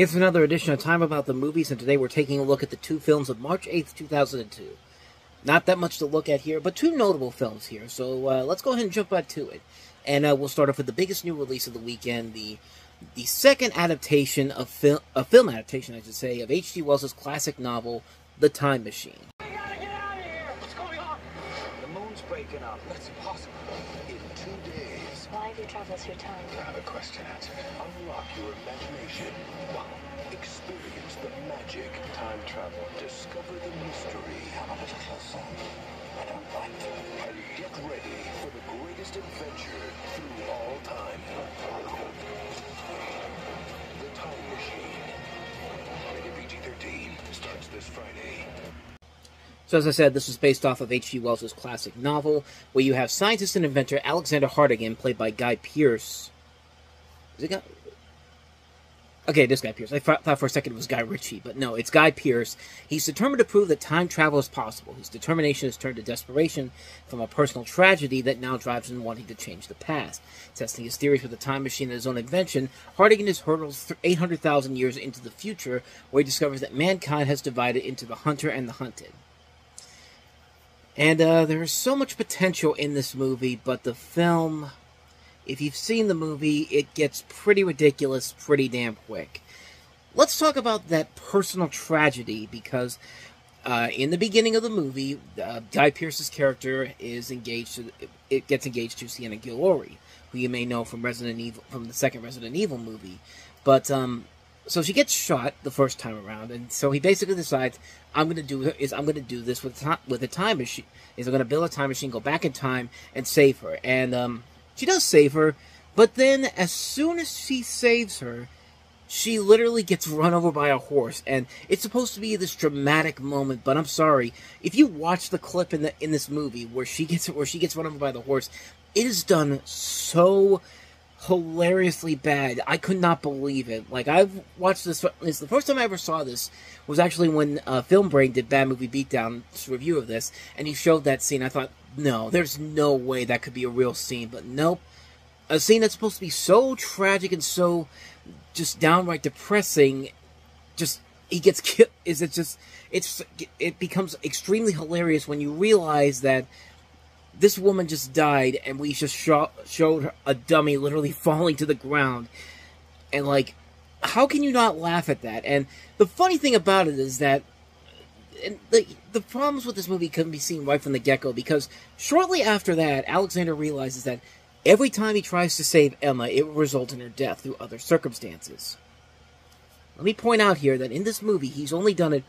It's another edition of Time About the Movies, and today we're taking a look at the two films of March 8th, 2002. Not that much to look at here, but two notable films here, so let's go ahead and jump right to it. And we'll start off with the biggest new release of the weekend, the second adaptation of film adaptation, I should say, of H.G. Wells' classic novel, The Time Machine. We gotta get out of here! What's going on? The moon's breaking up. That's impossible. In 2 days. Why have you traveled through time? To have a question answered. Unlock your imagination. Experience the magic. Time travel. Discover the mystery. How much closer? I don't like it. And get ready for the greatest adventure through all time. The Time Machine. Rated PG-13. Starts this Friday. So as I said, this is based off of H.G. Wells' classic novel, where you have scientist and inventor Alexander Hartigan, played by Guy Pearce. Is it Guy? Okay, this Guy Pearce. I thought for a second it was Guy Ritchie, but no, it's Guy Pearce. He's determined to prove that time travel is possible. His determination has turned to desperation from a personal tragedy that now drives him wanting to change the past. Testing his theories with the time machine and his own invention, Hartigan is hurtled 800,000 years into the future, where he discovers that mankind has divided into the hunter and the hunted. And there is so much potential in this movie, but the film, if you've seen the movie, it gets pretty ridiculous pretty damn quick. Let's talk about that personal tragedy, because in the beginning of the movie, Guy Pearce's character is gets engaged to Sienna Guillory, who you may know from the second Resident Evil movie. But so she gets shot the first time around, and so he basically decides, I'm going to do this with a time machine. I'm going to build a time machine, go back in time, and save her. And she does save her, but then as soon as she saves her, she literally gets run over by a horse. And it's supposed to be this dramatic moment, but I'm sorry, if you watch the clip in this movie where she gets run over by the horse, it is done so hilariously bad. I could not believe it. Like, I've watched this. The first time I ever saw this was actually when Film Brain did Bad Movie Beatdown's review of this, and he showed that scene. I thought, no, there's no way that could be a real scene. But nope, a scene that's supposed to be so tragic and so just downright depressing, he gets killed. It becomes extremely hilarious when you realize that this woman just died, and we just showed her a dummy literally falling to the ground. And, like, how can you not laugh at that? And the funny thing about it is that the problems with this movie can be seen right from the get-go, because shortly after that, Alexander realizes that every time he tries to save Emma, it will result in her death through other circumstances. Let me point out here that in this movie, he's only done it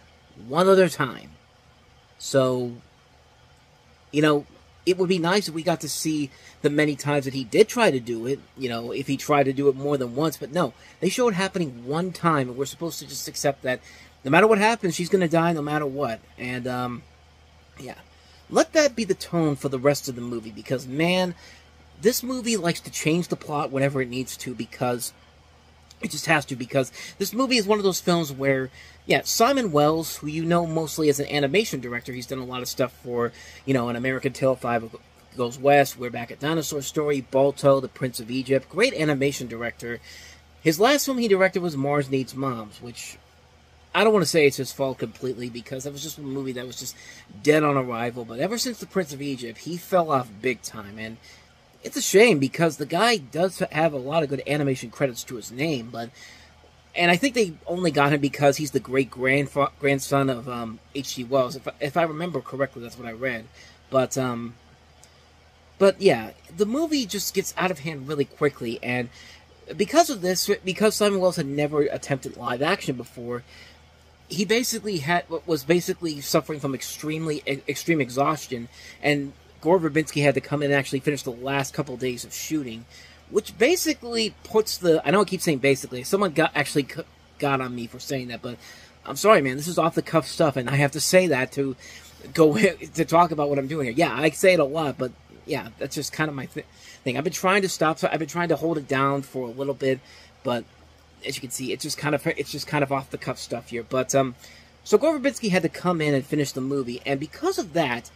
one other time. So, you know, it would be nice if we got to see the many times that he did try to do it, you know, if he tried to do it more than once. But no, they show it happening one time, and we're supposed to just accept that no matter what happens, she's going to die no matter what. And, yeah. Let that be the tone for the rest of the movie, because, man, this movie likes to change the plot whenever it needs to, because it just has to, because this movie is one of those films where, yeah, Simon Wells, who you know mostly as an animation director, he's done a lot of stuff for, you know, An American Tail, 5 Goes West, We're Back at Dinosaur Story, Balto, The Prince of Egypt, great animation director. His last film he directed was Mars Needs Moms, which I don't want to say it's his fault completely, because that was just a movie that was just dead on arrival, but ever since The Prince of Egypt, he fell off big time, and it's a shame, because the guy does have a lot of good animation credits to his name, and I think they only got him because he's the great-grandson of H.G. Wells. If I remember correctly, that's what I read. But yeah, the movie just gets out of hand really quickly, and because of this, because Simon Wells had never attempted live action before, he was basically suffering from extreme exhaustion, and Gore Verbinski had to come in and actually finish the last couple days of shooting, which basically puts I know I keep saying basically, someone got on me for saying that, but I'm sorry, man, this is off-the-cuff stuff, and I have to say that to talk about what I'm doing here. Yeah, I say it a lot, but yeah, that's just kind of my thing. I've been trying to hold it down for a little bit, but as you can see, it's just kind of off-the-cuff stuff here. But, so Gore Verbinski had to come in and finish the movie, and because of that,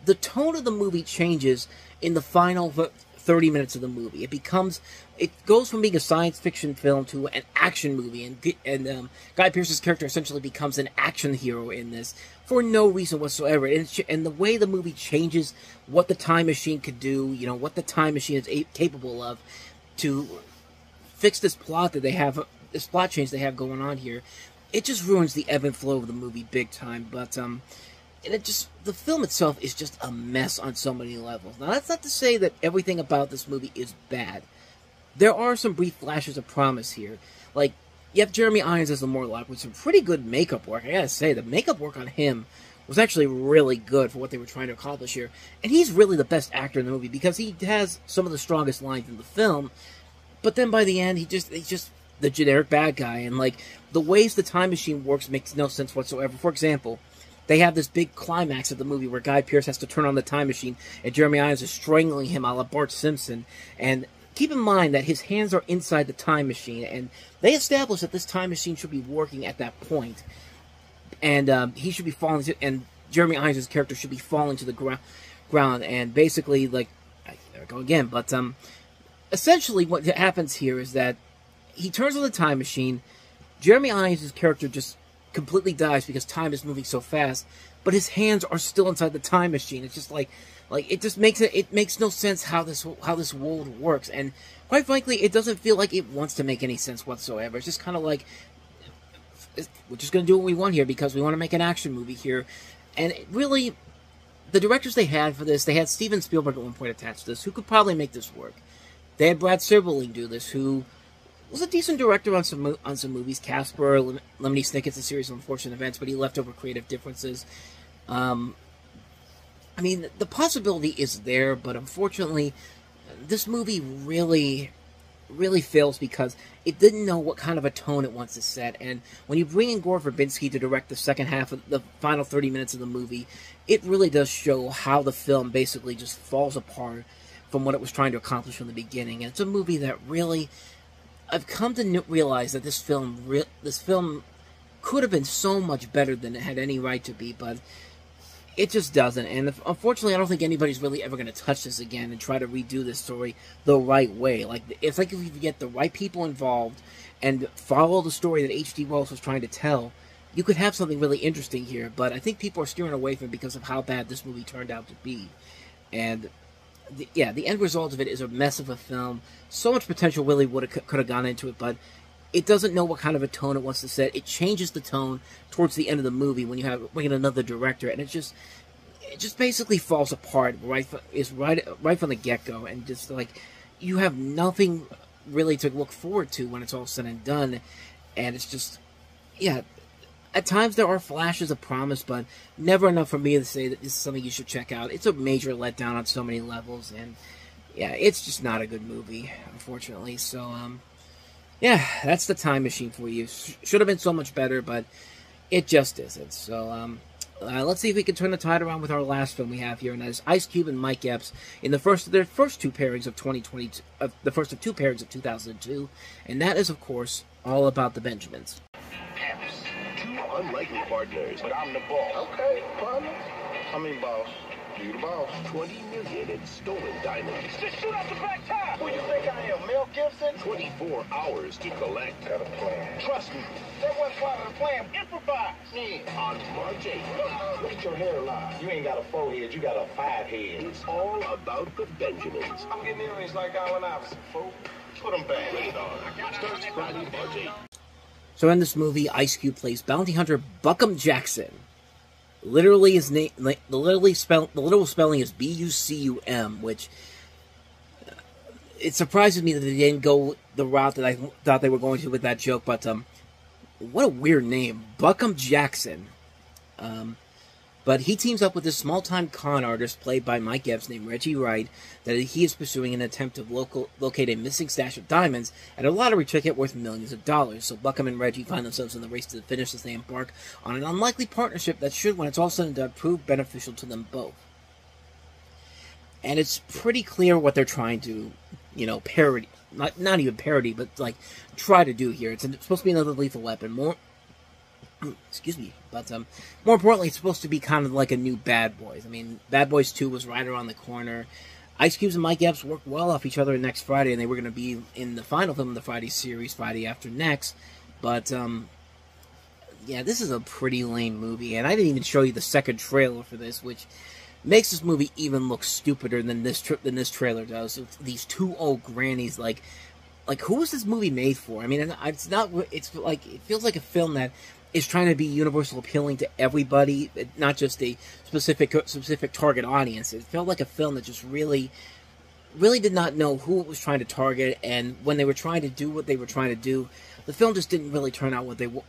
the tone of the movie changes in the final 30 minutes of the movie. It goes from being a science fiction film to an action movie, and Guy Pearce's character essentially becomes an action hero in this for no reason whatsoever. And the way the movie changes what the time machine could do, you know, what the time machine is capable of to fix this plot that they have, this plot change they have going on here, it just ruins the ebb and flow of the movie big time. But and the film itself is just a mess on so many levels. Now, that's not to say that everything about this movie is bad. There are some brief flashes of promise here. Like, you have Jeremy Irons as the Morlock with some pretty good makeup work. I gotta say, the makeup work on him was actually really good for what they were trying to accomplish here. And he's really the best actor in the movie because he has some of the strongest lines in the film. But then by the end, he's just the generic bad guy. And, like, the ways the time machine works makes no sense whatsoever. For example, they have this big climax of the movie where Guy Pearce has to turn on the time machine, and Jeremy Irons is strangling him a la Bart Simpson. And keep in mind that his hands are inside the time machine, and they establish that this time machine should be working at that point. And he should be falling to, and Jeremy Irons' character should be falling to the ground. And basically, like, there I go again, but essentially what happens here is that he turns on the time machine. Jeremy Irons' character just completely dies because time is moving so fast, but his hands are still inside the time machine. It's just like it just makes no sense how this world works, and quite frankly, it doesn't feel like it wants to make any sense whatsoever. It's just kind of like, we're just going to do what we want here because we want to make an action movie here. And really, the directors they had for this, they had Steven Spielberg at one point attached to this, who could probably make this work. They had Brad Sirberling do this, who was a decent director on some movies, Casper, Lemony Snicket's A Series of Unfortunate Events, but he left over creative differences. I mean, the possibility is there, but unfortunately, this movie really fails because it didn't know what kind of a tone it wants to set. And when you bring in Gore Verbinski to direct the second half of the final 30 minutes of the movie, it really does show how the film basically just falls apart from what it was trying to accomplish from the beginning. And it's a movie that really, I've come to realize that this film could have been so much better than it had any right to be, but it just doesn't. And unfortunately, I don't think anybody's really ever going to touch this again and try to redo this story the right way. It's like if you get the right people involved and follow the story that H.G. Wells was trying to tell, you could have something really interesting here. But I think people are steering away from it because of how bad this movie turned out to be. And the end result of it is a mess of a film. So much potential really could have gone into it, but it doesn't know what kind of a tone it wants to set. It changes the tone towards the end of the movie when you bring in another director, and it just basically falls apart right from the get-go, and just like you have nothing really to look forward to when it's all said and done. And it's just, yeah, at times there are flashes of promise, but never enough for me to say that this is something you should check out. It's a major letdown on so many levels, and yeah, it's just not a good movie, unfortunately. So yeah, that's The Time Machine for you. Should have been so much better, but it just isn't. So, let's see if we can turn the tide around with our last film we have here, and that is Ice Cube and Mike Epps in their first two pairings of 2022, the first of two pairings of 2002, and that is, of course, All About the Benjamins. Epps, two unlikely partners, but I'm the boss. Okay, partner. I mean, boss. You the boss. 20 million in stolen diamonds. Just shoot out the back tire. Who you think I am, Mel Gibson? 24 hours to collect. Got a plan. Trust me. That wasn't part of the plan. Improvise. Yeah. On March 8th. Look at your hairline. You ain't got a 4-head. You got a 5-head. It's all about the Benjamins. I'm getting earrings like Allen Iverson, fool. Put them back. Rated R. Starts Friday, March 8th. So in this movie, Ice Cube plays bounty hunter Buckham Jackson. Literally, his name, the literal spelling is B-U-C-U-M, which it surprises me that they didn't go the route that I thought they were going to with that joke. But what a weird name, Buckham Jackson. But he teams up with this small-time con artist played by Mike Epps named Reggie Wright that he is pursuing in an attempt to locate a missing stash of diamonds and a lottery ticket worth millions of dollars. So Buckham and Reggie find themselves in the race to the finish as they embark on an unlikely partnership that should, when it's all said and done, prove beneficial to them both. And it's pretty clear what they're trying to, parody. Not even parody, but, try to do here. It's supposed to be another Lethal Weapon. Excuse me, but more importantly, it's supposed to be kind of like a new Bad Boys. I mean, Bad Boys 2 was right around the corner. Ice Cube and Mike Epps worked well off each other next Friday, and they were going to be in the final film of the Friday series, Friday After Next. But, yeah, this is a pretty lame movie, and I didn't even show you the second trailer for this, which makes this movie even look stupider than this trailer does. It's these two old grannies, like who was this movie made for? I mean, it's not. It's like it feels like a film that is trying to be universal appealing to everybody, not just a specific target audience. It felt like a film that just really did not know who it was trying to target, and when they were trying to do what they were trying to do, the film just didn't really turn out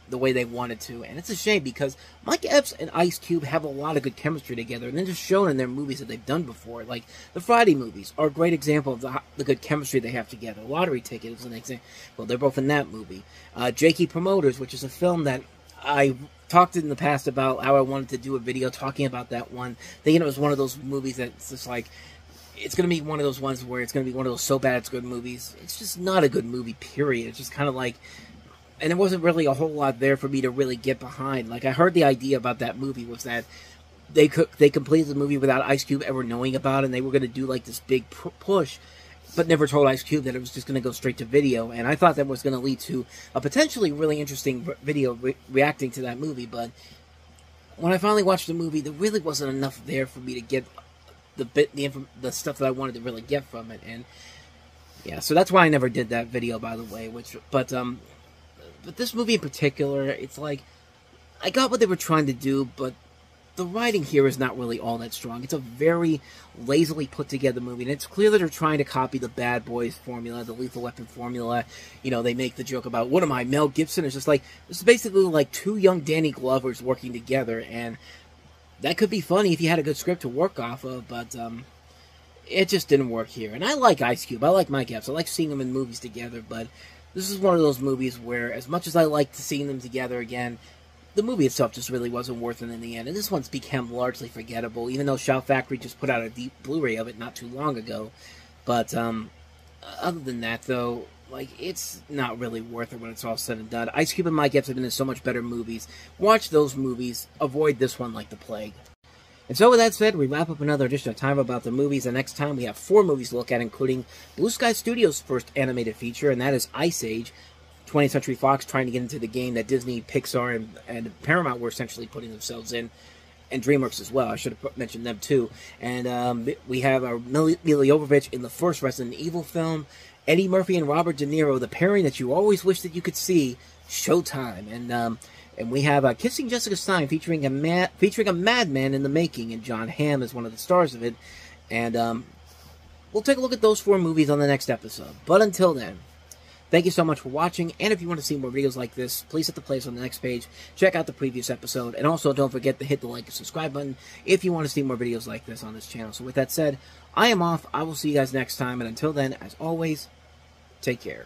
the way they wanted to. And it's a shame, because Mike Epps and Ice Cube have a lot of good chemistry together, and they're just shown in their movies that they've done before. Like, the Friday movies are a great example of the good chemistry they have together. Lottery Ticket is an example. Well, they're both in that movie. Jakey Promoters, which is a film that I talked in the past about how I wanted to do a video talking about that one, thinking it was one of those movies that's just like, it's going to be one of those ones where it's going to be one of those so bad it's good movies. It's just not a good movie, period. It's just kind of like, and there wasn't really a whole lot there for me to really get behind. Like, I heard the idea about that movie was that they completed the movie without Ice Cube ever knowing about it, and they were going to do like this big push, but never told Ice Cube that it was just going to go straight to video. And I thought that was going to lead to a potentially really interesting video reacting to that movie. But when I finally watched the movie, there really wasn't enough there for me to get the stuff that I wanted to really get from it. And yeah, so that's why I never did that video, by the way. But this movie in particular, it's like, I got what they were trying to do, but the writing here is not really all that strong. It's a very lazily put together movie, and it's clear that they're trying to copy the Bad Boys formula, the Lethal Weapon formula. You know, they make the joke about, what am I, Mel Gibson? It's just like, it's basically like two young Danny Glovers working together, and that could be funny if you had a good script to work off of, but it just didn't work here. And I like Ice Cube, I like Mike Epps, I like seeing them in movies together, but this is one of those movies where, as much as I like to seeing them together again, the movie itself just really wasn't worth it in the end. And this one's become largely forgettable, even though Shout Factory just put out a deep Blu-ray of it not too long ago. But other than that, though, like, it's not really worth it when it's all said and done. Ice Cube and Mike Epps have been in so much better movies. Watch those movies. Avoid this one like the plague. And so with that said, we wrap up another edition of Time About the Movies, and next time we have 4 movies to look at, including Blue Sky Studios' first animated feature, and that is Ice Age. 20th Century Fox trying to get into the game that Disney, Pixar, and Paramount were essentially putting themselves in, and Dreamworks as well. I should have mentioned them too. And we have our Mila Jovovich in the first Resident Evil film, Eddie Murphy and Robert De Niro, the pairing that you always wish that you could see, Showtime. And we have Kissing Jessica Stein featuring a madman in the making, and John Hamm is one of the stars of it. And we'll take a look at those 4 movies on the next episode. But until then, thank you so much for watching, and if you want to see more videos like this, please hit the place on the next page, check out the previous episode, and also don't forget to hit the like and subscribe button if you want to see more videos like this on this channel. So with that said, I am off. I will see you guys next time, and until then, as always, take care.